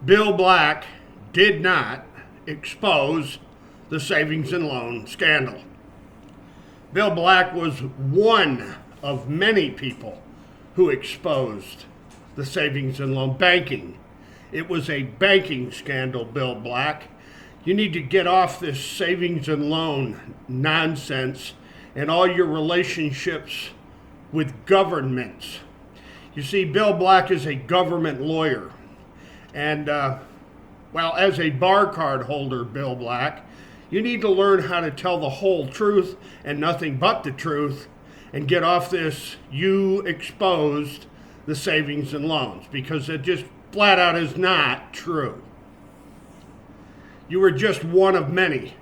Bill Black did not expose the savings and loan scandal. Bill Black was one of many people who exposed the savings and loan banking. It was a banking scandal, Bill Black. You need to get off this savings and loan nonsense and all your relationships with governments. You see, Bill Black is a government lawyer. And, as a bar card holder, Bill Black, you need to learn how to tell the whole truth and nothing but the truth and get off this "you exposed the savings and loans," because it just flat out is not true. You were just one of many,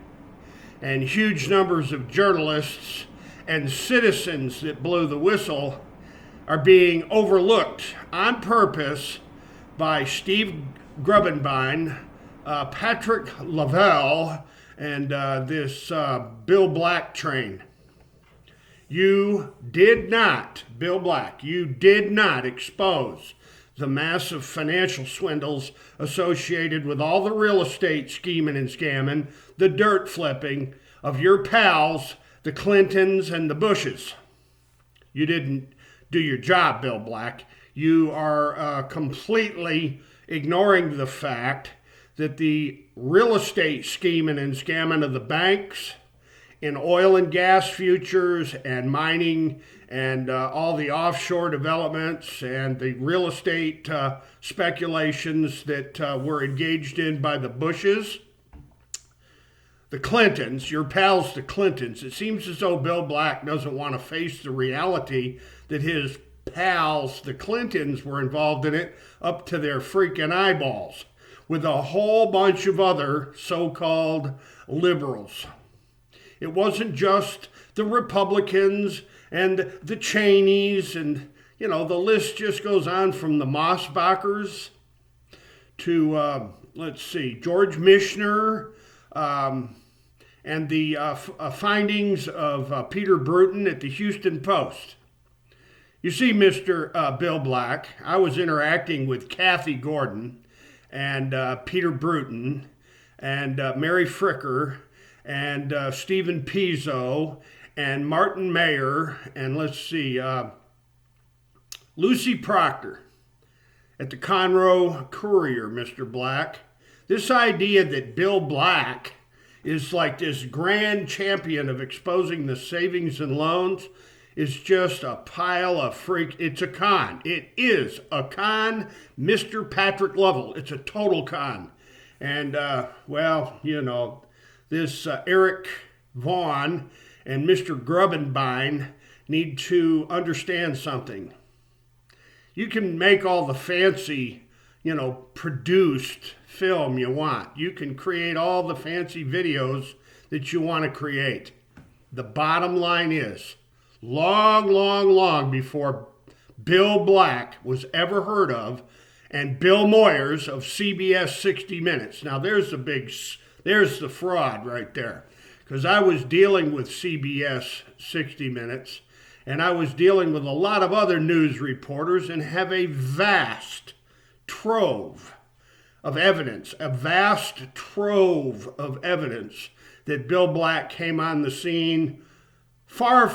and huge numbers of journalists and citizens that blew the whistle are being overlooked on purpose by Steve Grubenbein, Patrick Lavelle, and this Bill Black train. You did not, Bill Black, you did not expose the massive financial swindles associated with all the real estate scheming and scamming, the dirt flipping of your pals, the Clintons and the Bushes. You didn't do your job, Bill Black. You are completely ignoring the fact that the real estate scheming and scamming of the banks in oil and gas futures and mining and all the offshore developments and the real estate speculations that were engaged in by the Bushes, the Clintons, your pals, the Clintons. It seems as though Bill Black doesn't want to face the reality that his pals, the Clintons, were involved in it up to their freaking eyeballs with a whole bunch of other so-called liberals. It wasn't just the Republicans and the Cheneys and, the list just goes on from the Mossbachers to, George Mishner, and the findings of Peter Bruton at the Houston Post. You see, Mr. Bill Black, I was interacting with Kathy Gordon and Peter Bruton and Mary Fricker and Stephen Pizzo and Martin Mayer and Lucy Proctor at the Conroe Courier, Mr. Black. This idea that Bill Black is like this grand champion of exposing the savings and loans is just a pile of freak. It's a con. It is a con, Mr. Patrick Lovell. It's a total con. And, this Eric Vaughn and Mr. Grubenbein need to understand something. You can make all the fancy, produced film you want. You can create all the fancy videos that you want to create. The bottom line is, long before Bill Black was ever heard of, and Bill Moyers of CBS 60 Minutes. Now there's the fraud right there. Because I was dealing with CBS 60 Minutes, and I was dealing with a lot of other news reporters and have a vast trove of evidence, that Bill Black came on the scene far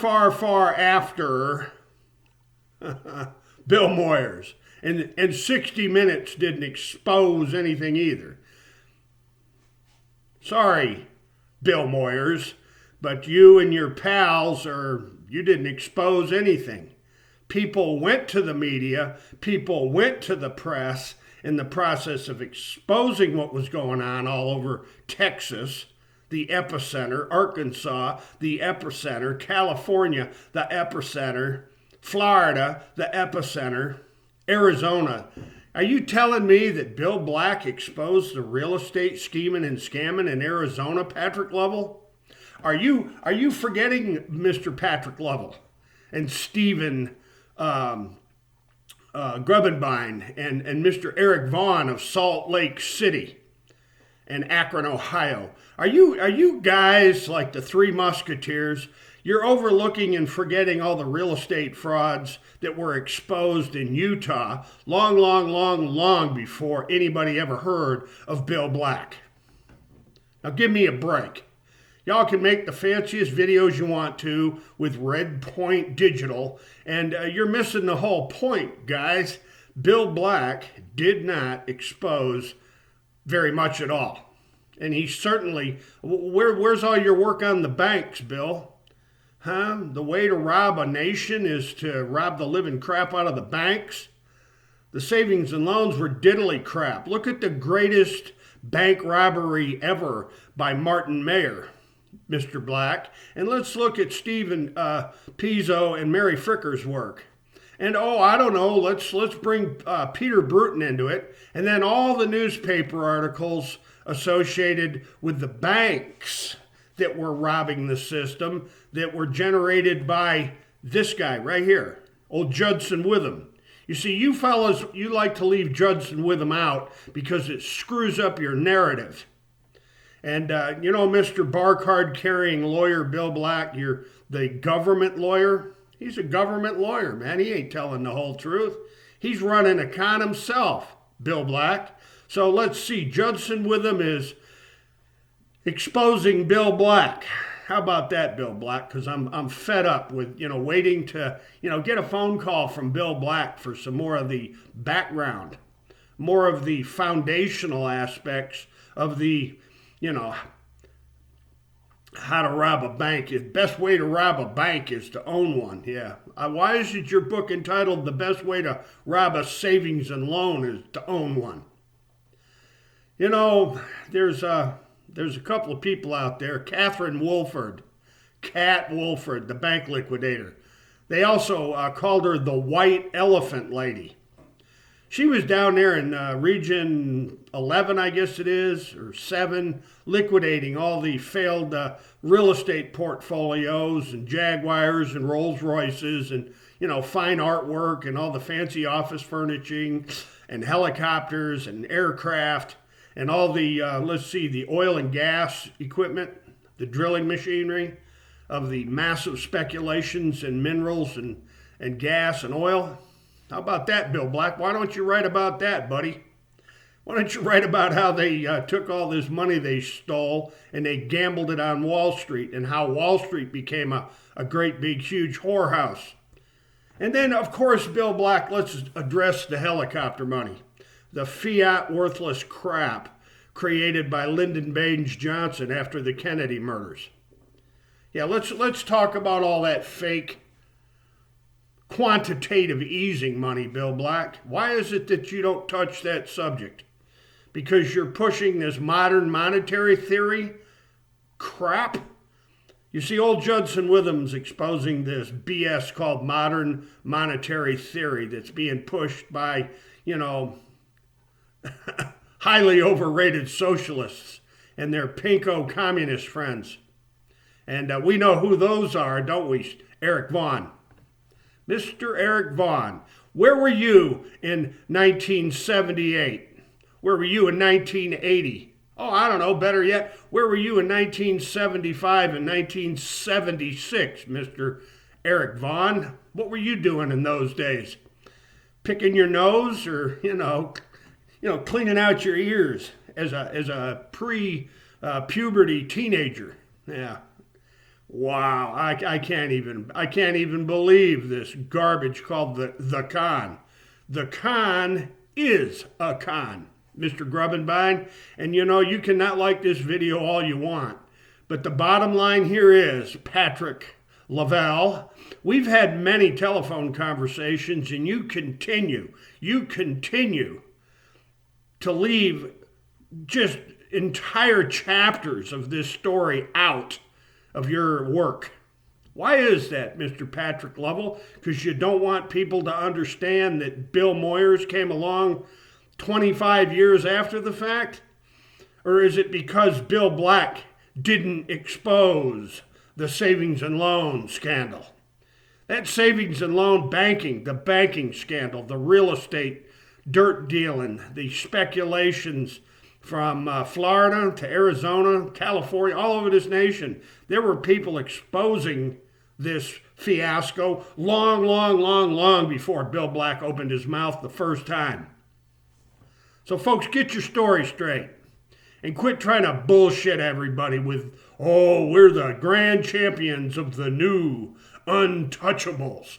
after Bill Moyers. And 60 Minutes didn't expose anything either. Sorry, Bill Moyers, but you and your pals you didn't expose anything. People went to the media, people went to the press in the process of exposing what was going on all over Texas, the epicenter, Arkansas, the epicenter, California, the epicenter, Florida, the epicenter, Arizona. Are you telling me that Bill Black exposed the real estate scheming and scamming in Arizona, Patrick Lovell? Are you forgetting Mr. Patrick Lovell and Stephen Grubenbein and Mr. Eric Vaughn of Salt Lake City and Akron, Ohio? Are you guys like the Three Musketeers? You're overlooking and forgetting all the real estate frauds that were exposed in Utah long before anybody ever heard of Bill Black. Now give me a break. Y'all can make the fanciest videos you want to with Red Point Digital, and you're missing the whole point, guys. Bill Black did not expose very much at all. And he certainly, where's all your work on the banks, Bill? Huh? The way to rob a nation is to rob the living crap out of the banks? The savings and loans were diddly crap. Look at the greatest bank robbery ever by Martin Mayer, Mr. Black. And let's look at Stephen Pizzo and Mary Fricker's work. And I don't know, let's bring Peter Bruton into it. And then all the newspaper articles associated with the banks that were robbing the system that were generated by this guy right here, old Judson Witham. You see, you fellas, you like to leave Judson Witham out because it screws up your narrative. And, Mr. bar card carrying lawyer Bill Black, you're the government lawyer. He's a government lawyer, man. He ain't telling the whole truth. He's running a con himself, Bill Black. So let's see. Judson Witham is exposing Bill Black. How about that, Bill Black? Because I'm fed up with, waiting to, get a phone call from Bill Black for some more of the background, more of the foundational aspects of the, how to rob a bank. The best way to rob a bank is to own one. Yeah. Why is it your book entitled The Best Way to Rob a Savings and Loan is to Own One? There's a couple of people out there, Catherine Wolford, Cat Wolford, the bank liquidator. They also called her the White Elephant Lady. She was down there in Region 11, I guess it is, or 7, liquidating all the failed real estate portfolios and Jaguars and Rolls Royces and, fine artwork and all the fancy office furnishing and helicopters and aircraft and all the, the oil and gas equipment, the drilling machinery of the massive speculations in minerals and gas and oil. How about that, Bill Black? Why don't you write about that, buddy? Why don't you write about how they took all this money they stole and they gambled it on Wall Street and how Wall Street became a great big huge whorehouse? And then, of course, Bill Black, let's address the helicopter money, the fiat worthless crap created by Lyndon Baines Johnson after the Kennedy murders. Yeah, let's talk about all that fake quantitative easing money, Bill Black. Why is it that you don't touch that subject? Because you're pushing this modern monetary theory crap? You see, old Judson Witham's exposing this BS called modern monetary theory that's being pushed by, highly overrated socialists and their pinko communist friends. And we know who those are, don't we? Eric Vaughn. Mr. Eric Vaughn, where were you in 1978? Where were you in 1980? Oh, I don't know, better yet, where were you in 1975 and 1976, Mr. Eric Vaughn? What were you doing in those days? Picking your nose or, cleaning out your ears as a pre-puberty teenager? Yeah. Wow, I can't even believe this garbage called the con. The con is a con, Mr. Grubbenbein. And you cannot like this video all you want. But the bottom line here is, Patrick Lavelle, we've had many telephone conversations and you continue to leave just entire chapters of this story out of your work. Why is that, Mr. Patrick Lovell? Because you don't want people to understand that Bill Moyers came along 25 years after the fact? Or is it because Bill Black didn't expose the savings and loan scandal? That savings and loan banking, the banking scandal, the real estate dirt dealing, the speculations from Florida to Arizona, California, all over this nation, there were people exposing this fiasco long before Bill Black opened his mouth the first time. So folks, get your story straight and quit trying to bullshit everybody with, oh, we're the grand champions of the new untouchables.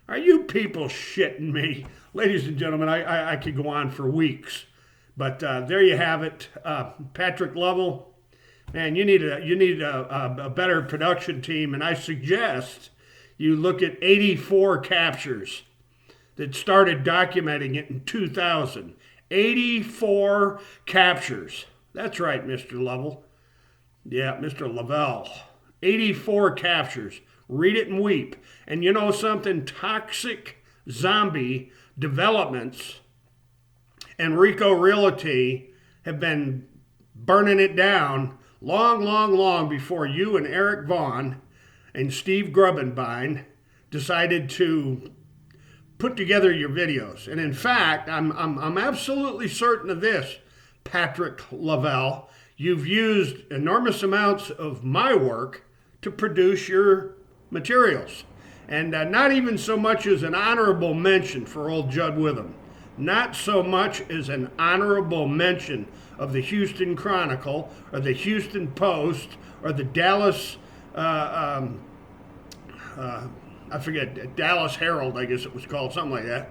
Are you people shitting me? Ladies and gentlemen, I could go on for weeks. But there you have it. Patrick Lovell, man, you need a better production team. And I suggest you look at 84 captures that started documenting it in 2000. 84 captures. That's right, Mr. Lovell. Yeah, Mr. Lavelle. 84 captures. Read it and weep. And you know something? Toxic Zombie Developments and Rico Realty have been burning it down long before you and Eric Vaughn and Steve Grubenbein decided to put together your videos. And in fact, I'm absolutely certain of this, Patrick Lavelle. You've used enormous amounts of my work to produce your materials. And not even so much as an honorable mention for old Judd Witham. Not so much as an honorable mention of the Houston Chronicle or the Houston Post or the Dallas, I forget, Dallas Herald, I guess it was called, something like that.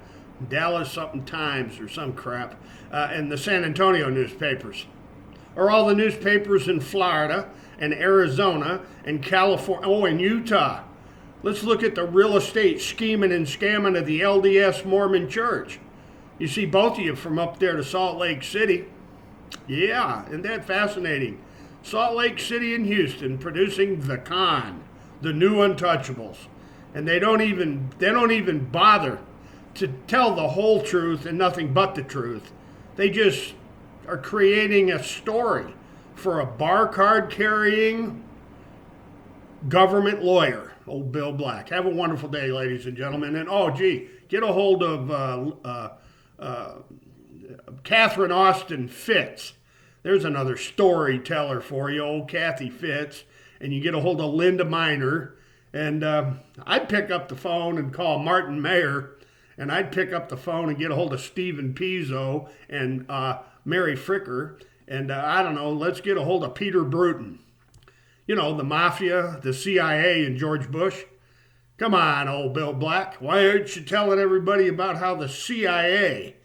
Dallas something Times or some crap. And the San Antonio newspapers. Or all the newspapers in Florida and Arizona and California, and Utah. Let's look at the real estate scheming and scamming of the LDS Mormon Church. You see both of you from up there to Salt Lake City. Yeah, isn't that fascinating? Salt Lake City and Houston producing the con, the new untouchables. And they don't even bother to tell the whole truth and nothing but the truth. They just are creating a story for a bar card carrying government lawyer, old Bill Black. Have a wonderful day, ladies and gentlemen. And get a hold of Catherine Austin Fitz. There's another storyteller for you, old Kathy Fitz. And you get a hold of Linda Miner. And I'd pick up the phone and call Martin Mayer. And I'd pick up the phone and get a hold of Stephen Pizzo and Mary Fricker. And I don't know, let's get a hold of Peter Bruton. You know, the mafia, the CIA, and George Bush. Come on, old Bill Black. Why aren't you telling everybody about how the CIA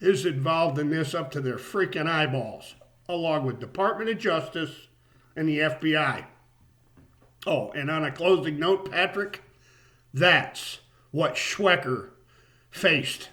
is involved in this up to their freaking eyeballs, along with Department of Justice and the FBI? Oh, and on a closing note, Patrick, that's what Schwecker faced